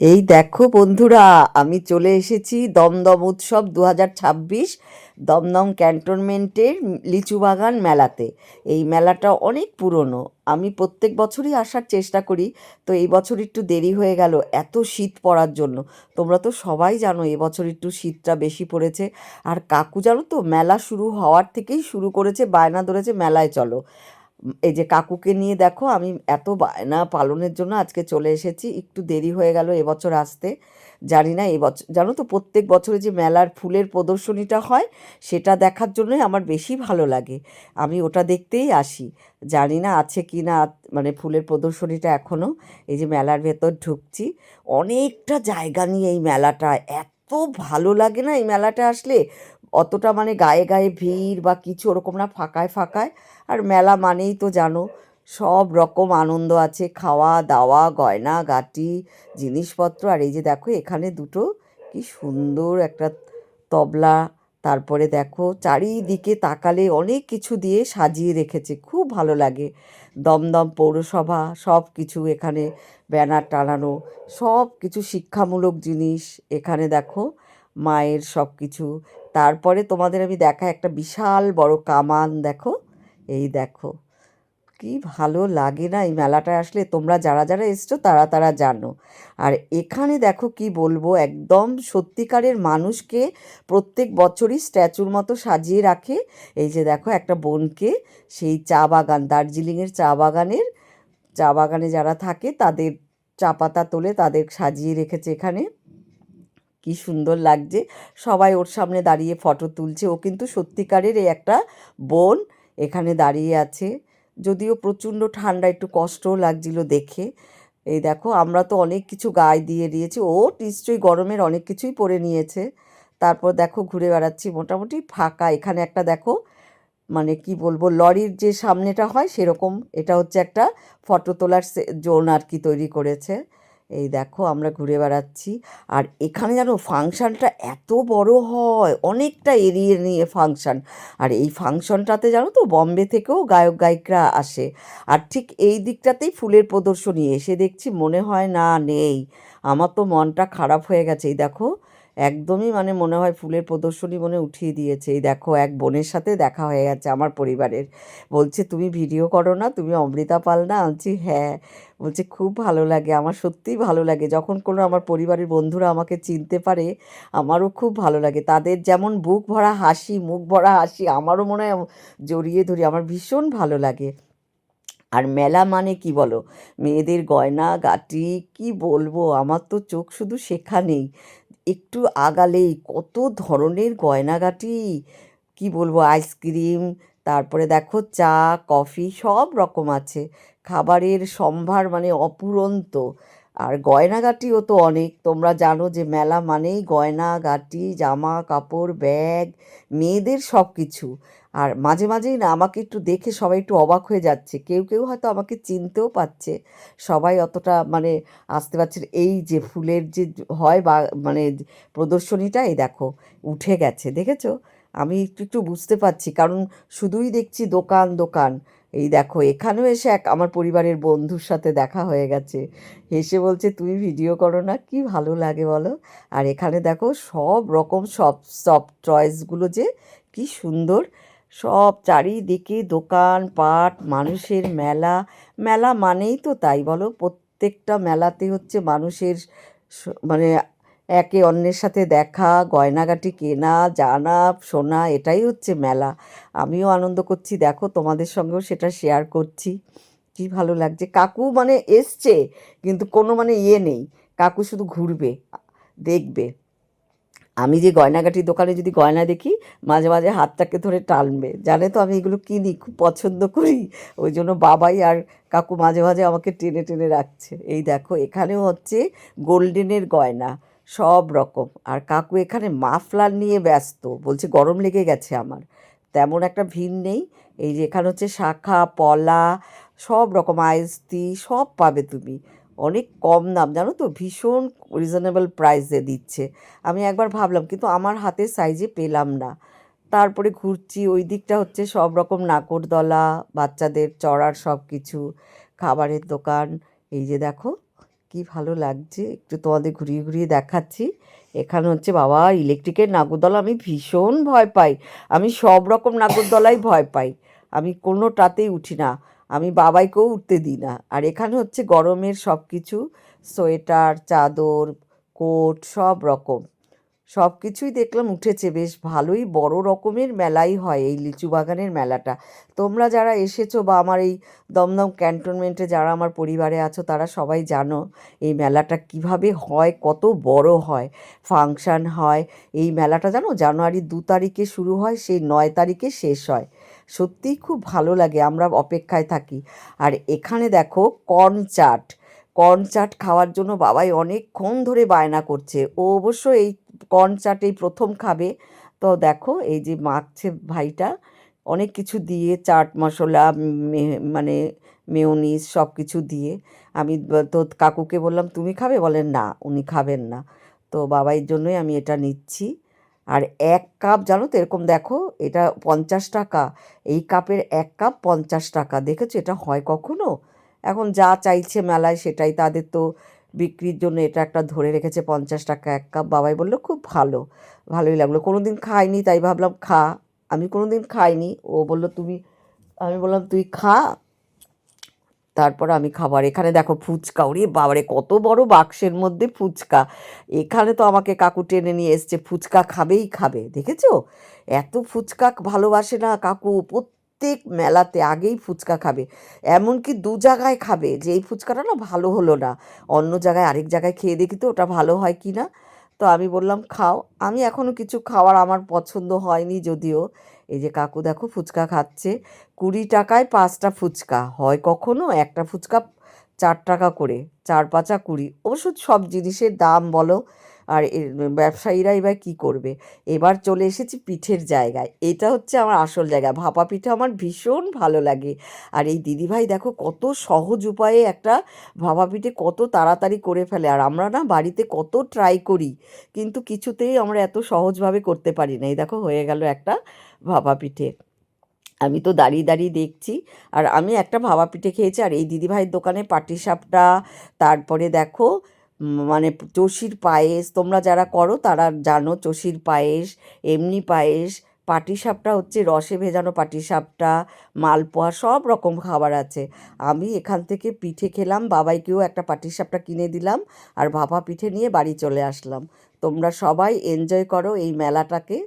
এই দেখো বন্ধুরা, আমি চলে এসেছি দমদম উৎসব 2026 দমদম ক্যান্টনমেন্টের লিচু বাগান মেলাতে। এই মেলাটা অনেক পুরনো। আমি প্রত্যেক বছরই আসার চেষ্টা করি, তো এই বছর একটু দেরি হয়ে গেল এত শীত পড়ার জন্য। তোমরা তো সবাই জানো এবছর একটু শীতটা বেশি পড়েছে। আর কাকু জানো তো, মেলা শুরু হওয়ার থেকেই শুরু করেছে, বায়না ধরেছে মেলায় চলো। এই যে কাকুকে নিয়ে দেখো, আমি এত বায়না পালনের জন্য আজকে চলে এসেছি। একটু দেরি হয়ে গেল এবছর আসতে। জানি না এবছর, জানো তো প্রত্যেক বছরে যে মেলার ফুলের প্রদর্শনীটা হয় সেটা দেখার জন্যই আমার বেশি ভালো লাগে। আমি ওটা দেখতেই আসি। জানি না আছে কি না, মানে ফুলের প্রদর্শনীটা এখনও। এই যে মেলার ভেতর ঢুকছি, অনেকটা জায়গা নিয়ে এই মেলাটা। এত ভালো লাগে না এই মেলাটা আসলে। অতটা মানে গায়ে গায়ে ভিড় বা কিছু ওরকম না, ফাঁকায় ফাঁকায়। আর মেলা মানেই তো জানো, সব রকম আনন্দ আছে, খাওয়া দাওয়া, গয়না গাটি, জিনিসপত্র। আর এই যে দেখো এখানে দুটো কি সুন্দর একটা তবলা। তারপরে দেখো চারিদিকে তাকালে অনেক কিছু দিয়ে সাজিয়ে রেখেছে, খুব ভালো লাগে। দমদম পৌরসভা সব কিছু এখানে ব্যানার টানানো, সব কিছু শিক্ষামূলক জিনিস এখানে দেখো, মায়ের সব কিছু। তারপরে তোমাদের আমি দেখা একটা বিশাল বড় কামান দেখো। এই দেখো কি ভালো লাগে না এই মেলাটায় আসলে। তোমরা যারা যারা এসছো তারা তারা জানো। আর এখানে দেখো কি বলবো, একদম সত্যিকারের মানুষকে প্রত্যেক বছরই স্ট্যাচুর মতো সাজিয়ে রাখে। এই যে দেখো একটা বোনকে, সেই চা বাগান, দার্জিলিংয়ের চা বাগানে যারা থাকে তাদের চা পাতা তোলে, তাদের সাজিয়ে রেখেছে এখানে। কি সুন্দর লাগছে। সবাই ওর সামনে দাঁড়িয়ে ফটো তুলছে। ও কিন্তু সত্যিকারের এই একটা বোন এখানে দাঁড়িয়ে আছে। যদিও প্রচণ্ড ঠান্ডা, একটু কষ্টও লাগছিল দেখে। এই দেখো আমরা তো অনেক কিছু গায়ে দিয়ে দিয়েছি, ও নিশ্চয়ই গরমের অনেক কিছুই পরে নিয়েছে। তারপর দেখো ঘুরে বেড়াচ্ছি, মোটামুটি ফাঁকা। এখানে একটা দেখো, মানে কি বলবো, লরির যে সামনেটা হয় সেরকম, এটা হচ্ছে একটা ফটো তোলার জোন আর কি তৈরি করেছে। এই দেখো আমরা ঘুরে বেড়াচ্ছি। আর এখানে জানো ফাংশনটা এত বড় হয়, অনেকটা এরিয়া নিয়ে ফাংশন। আর এই ফাংশনটাতে জানো তো বম্বে থেকেও গায়ক গায়িকরা আসে। আর ঠিক এই দিকটাতেই ফুলের প্রদর্শনী, এসে দেখছি মনে হয় না নেই। আমার তো মনটা খারাপ হয়ে গেছে। এই দেখো একদমই মানে মনে হয় ফুলের প্রদর্শনী মনে উঠিয়ে দিয়েছে। এই দেখো এক বোনের সাথে দেখা হয়ে গেছে আমার পরিবারের। বলছে তুমি ভিডিও করো না, তুমি অমৃতা পাল না? বলছি হ্যাঁ। বলছে খুব ভালো লাগে, আমার সত্যিই ভালো লাগে যখন কোনো আমার পরিবারের বন্ধুরা আমাকে চিনতে পারে। আমারও খুব ভালো লাগে। তাদের যেমন বুক ভরা হাসি, মুখ ভরা হাসি, আমারও মনে হয় জড়িয়ে ধরি, আমার ভীষণ ভালো লাগে। আর মেলা মানে কি বলো, মেয়েদের গয়না গাটি, কি বলবো, আমার তো চোখ শুধু সেখানেই। একটু আগালেই কত ধরনের গয়নাগাটি, কি বলবো, আইসক্রিম, তারপরে দেখো চা, কফি সব রকম আছে। খাবারের সম্ভার মানে অপুরন্ত। আর গয়নাগাটিও তো অনেক। তোমরা জানো যে মেলা মানেই গয়নাগাটি, জামা কাপড়, ব্যাগ, মেয়েদের সব কিছু। আর মাঝে মাঝেই না আমাকে একটু দেখে সবাই একটু অবাক হয়ে যাচ্ছে, কেউ কেউ হয়তো আমাকে চিনতেও পারছে। সবাই অতটা মানে আসতে পারছে না। এই যে ফুলের যে হয় বা মানে প্রদর্শনীটা, এই দেখো উঠে গেছে, দেখেছো? আমি একটু একটু বুঝতে পারছি, কারণ শুধুই দেখছি দোকান দোকান। এই দেখো এখানেও এসে এক আমার পরিবারের বন্ধুর সাথে দেখা হয়ে গেছে। হেসে বলছে তুমি ভিডিও করো না? কি ভালো লাগে বলো। আর এখানে দেখো সব রকম সব সব চয়েসগুলো যে কি সুন্দর। সব চারিদিকে দোকান পাট, মানুষের মেলা। মেলা মানেই তো তাই বলো, প্রত্যেকটা মেলাতে হচ্ছে মানুষের মানে একে অন্যের সাথে দেখা, গয়নাগাটি কেনা, জানা শোনা, এটাই হচ্ছে মেলা। আমিও আনন্দ করছি, দেখো তোমাদের সঙ্গেও সেটা শেয়ার করছি। কি ভালো লাগছে। কাকু মানে এসছে, কিন্তু কোনো মানে ইয়ে নেই। কাকু শুধু ঘুরবে, দেখবে। আমি যে গয়নাগাটির দোকানে যদি গয়না দেখি, মাঝে মাঝে হাতটাকে ধরে টানবে। জানে তো আমি এগুলো কিনি, খুব পছন্দ করি। ওই জন্য বাবাই আর কাকু মাঝে মাঝে আমাকে টেনে টেনে রাখছে। এই দেখো এখানেও হচ্ছে গোল্ডেনের গয়না সব রকম। আর কাকু এখানে মাফলার নিয়ে ব্যস্ত, বলছে গরম লেগে গেছে আমার। তেমন একটা ভিড় নেই। এই যে এখানে হচ্ছে শাখা পলা, সব রকম আইসটি সব পাবে তুমি। অনেক কম দাম জানো তো, ভীষণ রিজনেবল প্রাইসে দিচ্ছে। আমি একবার ভাবলাম, কিন্তু আমার হাতের সাইজে পেলাম না। তারপরে ঘুরছি, ওই দিকটা হচ্ছে সব রকম নাগরদোলা, বাচ্চাদের চড়ার সব কিছু, খাবারের দোকান। এই যে দেখো কি ভালো লাগছে, একটু তোমাদের ঘুরিয়ে ঘুরিয়ে দেখাচ্ছি। এখানে হচ্ছে বাবা ইলেকট্রিকের নাগরদোলা, আমি ভীষণ ভয় পাই। আমি সব রকম নাগরদোলাই ভয় পাই, আমি কোনোটাতেই উঠি না, আমি বাবাইকেও উঠতে দিই না। আর এখানে হচ্ছে গরমের সব কিছু, সোয়েটার, চাদর, কোট, সব রকম সব কিছুই দেখলাম উঠেছে। বেশ ভালোই বড় রকমের মেলাই হয় এই লিচু বাগানের মেলাটা। তোমরা যারা এসেছো বা আমার এই দমদম ক্যান্টনমেন্টে যারা আমার পরিবারে আছো তারা সবাই জানো এই মেলাটা কিভাবে হয়, কত বড় হয়, ফাংশান হয়। এই মেলাটা জানো জানুয়ারি 2 তারিখে শুরু হয়, সেই 9 তারিখে শেষ হয়। সত্যিই খুব ভালো লাগে, আমরা অপেক্ষায় থাকি। আর এখানে দেখো কর্ন চাট, কর্ন চাট খাওয়ার জন্য বাবাই অনেকক্ষণ ধরে বায়না করছে। ও অবশ্য এই কর্ন চাট এই প্রথম খাবে। তো দেখো এই যে মাখছে ভাইটা, অনেক কিছু দিয়ে, চাট মশলা, মানে মেয়োনিজ সব কিছু দিয়ে। আমি তো কাকুকে বললাম তুমি খাবে, বলেন না উনি খাবেন না। তো বাবাইয়ের জন্যই আমি এটা নিচ্ছি। আর 1 কাপ জানো তো এরকম দেখো, এটা 50 টাকা। এই কাপের 1 কাপ 50 টাকা, দেখেছো এটা হয় কখনো? এখন যা চাইছে মেলায় সেটাই, তাদের তো বিক্রির জন্য এটা একটা ধরে রেখেছে 50 টাকা 1 কাপ। বাবাই বললো খুব ভালো, ভালোই লাগলো, কোনো দিন খাইনি তাই ভাবলাম খা। আমি কোনো দিন খাইনি, ও বললো তুমি, আমি বললাম তুই খা, তারপর আমি খাবার। এখানে দেখো ফুচকা, ওরে বাবারে কত বড় বাক্সের মধ্যে ফুচকা। এখানে তো আমাকে কাকু টেনে নিয়ে এসছে, ফুচকা খাবেই খাবে, দেখেছো? এত ফুচকা ভালোবাসে না কাকু, প্রত্যেক মেলাতে আগেই ফুচকা খাবে। এমনকি 2 জায়গায় খাবে, যে এই ফুচকাটা না ভালো হলো না, অন্য জায়গায় আরেক জায়গায় খেয়ে দেখি তো ওটা ভালো হয় কি না। তো আমি বললাম খাও। আমি এখনও কিছু খাওয়ার আমার পছন্দ হয়নি যদিও। এই যে কাকু দেখো ফুচকা খাচ্ছে। 20 টাকায় 5টা ফুচকা হয় কখনো? একটা ফুচকা 4 টাকা করে, 4 5 20। অবশ্য সব জিনিসের দাম বলো, আর ব্যবসায়ীরা এবার কী করবে। এবার চলে এসেছি পিঠের জায়গায়, এটা হচ্ছে আমার আসল জায়গা। ভাপা পিঠে আমার ভীষণ ভালো লাগে। আর এই দিদিভাই দেখো কত সহজ উপায়ে একটা ভাপা পিঠে কত তাড়াতাড়ি করে ফেলে। আর আমরা না বাড়িতে কত ট্রাই করি, কিন্তু কিছুতেই আমরা এত সহজভাবে করতে পারি না। এই দেখো হয়ে গেল একটা ভাপা পিঠে। আমি তো দাঁড়িয়ে দাঁড়িয়ে দেখছি। আর আমি একটা ভাপা পিঠে খেয়েছি। আর এই দিদিভাইয়ের দোকানে পাটিসাপটা, তারপরে দেখো মানে চষির পায়েস, তোমরা যারা করো তারা জানো চষির পায়েস, এমনি পায়েস, পাটিসাপটা হচ্ছে রসে ভেজানো পাটিসাপটা, মালপোয়া, সব রকম খাবার আছে। আমি এখান থেকে পিঠে খেলাম, বাবাইকেও একটা পাটিসাপটা কিনে দিলাম, আর ভাপা পিঠে নিয়ে বাড়ি চলে আসলাম। তোমরা সবাই এনজয় করো এই মেলাটাকে।